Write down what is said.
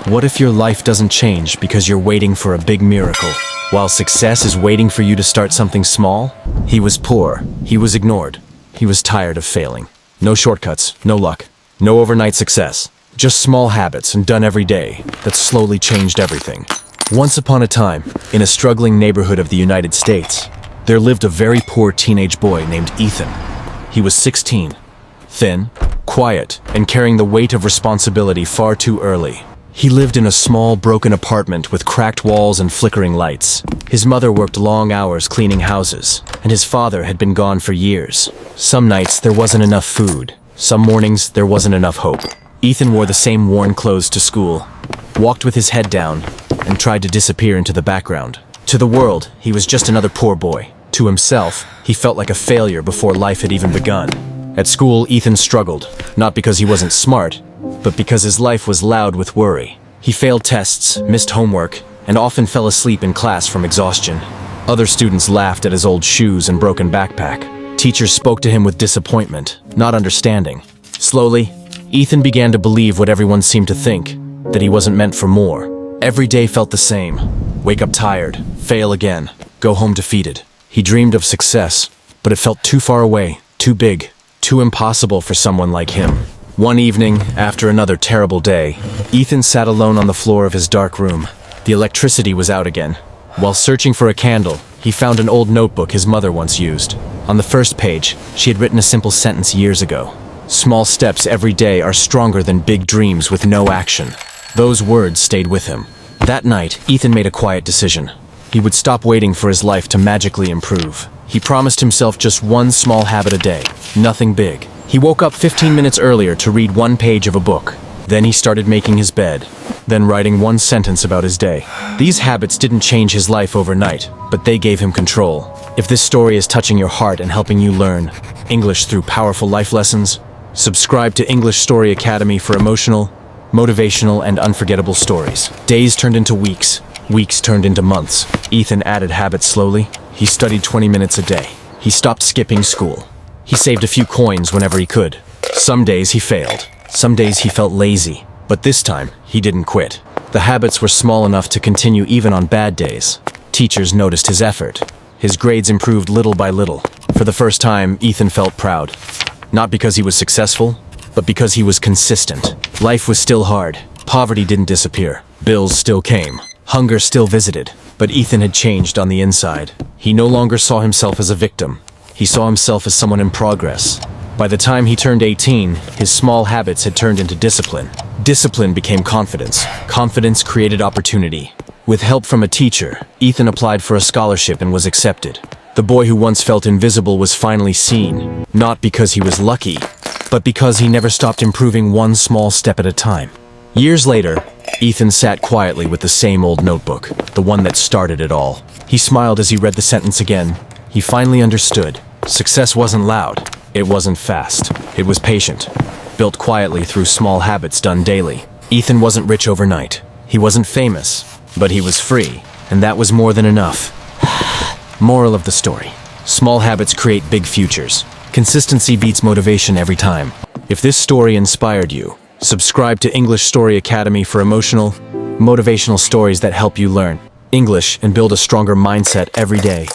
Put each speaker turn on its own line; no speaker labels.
What if your life doesn't change because you're waiting for a big miracle, while success is waiting for you to start something small? He was poor. He was ignored. He was tired of failing. No shortcuts, no luck, no overnight success. Just small habits and done every day that slowly changed everything. Once upon a time, in a struggling neighborhood of the United States, there lived a very poor teenage boy named Ethan. He was 16, thin, quiet, and carrying the weight of responsibility far too early. He lived in a small, broken apartment with cracked walls and flickering lights. His mother worked long hours cleaning houses, and his father had been gone for years. Some nights there wasn't enough food. Some mornings there wasn't enough hope. Ethan wore the same worn clothes to school, walked with his head down, and tried to disappear into the background. To the world, he was just another poor boy. To himself, he felt like a failure before life had even begun. At school, Ethan struggled, not because he wasn't smart, but because his life was loud with worry. He failed tests, missed homework, and often fell asleep in class from exhaustion. Other students laughed at his old shoes and broken backpack. Teachers spoke to him with disappointment, not understanding. Slowly, Ethan began to believe what everyone seemed to think, that he wasn't meant for more. Every day felt the same. Wake up tired, fail again, go home defeated. He dreamed of success, but it felt too far away, too big, too impossible for someone like him. One evening, after another terrible day, Ethan sat alone on the floor of his dark room. The electricity was out again. While searching for a candle, he found an old notebook his mother once used. On the first page, she had written a simple sentence years ago. "Small steps every day are stronger than big dreams with no action." Those words stayed with him. That night, Ethan made a quiet decision. He would stop waiting for his life to magically improve. He promised himself just one small habit a day, nothing big. He woke up 15 minutes earlier to read one page of a book. Then he started making his bed, then writing one sentence about his day. These habits didn't change his life overnight, but they gave him control. If this story is touching your heart and helping you learn English through powerful life lessons, subscribe to English Story Academy for emotional, motivational, and unforgettable stories. Days turned into weeks. Weeks turned into months. Ethan added habits slowly. He studied 20 minutes a day. He stopped skipping school. He saved a few coins whenever he could. Some days he failed. Some days he felt lazy. But this time, he didn't quit. The habits were small enough to continue even on bad days. Teachers noticed his effort. His grades improved little by little. For the first time, Ethan felt proud. Not because he was successful, but because he was consistent. Life was still hard. Poverty didn't disappear. Bills still came. Hunger still visited, but Ethan had changed on the inside. He no longer saw himself as a victim. He saw himself as someone in progress. By the time he turned 18, his small habits had turned into discipline. Discipline became confidence. Confidence created opportunity. With help from a teacher, Ethan applied for a scholarship and was accepted. The boy who once felt invisible was finally seen, not because he was lucky, but because he never stopped improving one small step at a time. Years later, Ethan sat quietly with the same old notebook, the one that started it all. He smiled as he read the sentence again. He finally understood. Success wasn't loud. It wasn't fast. It was patient, built quietly through small habits done daily. Ethan wasn't rich overnight. He wasn't famous, but he was free, and that was more than enough. Moral of the story: small habits create big futures. Consistency beats motivation every time. If this story inspired you, subscribe to English Story Academy for emotional, motivational stories that help you learn English and build a stronger mindset every day.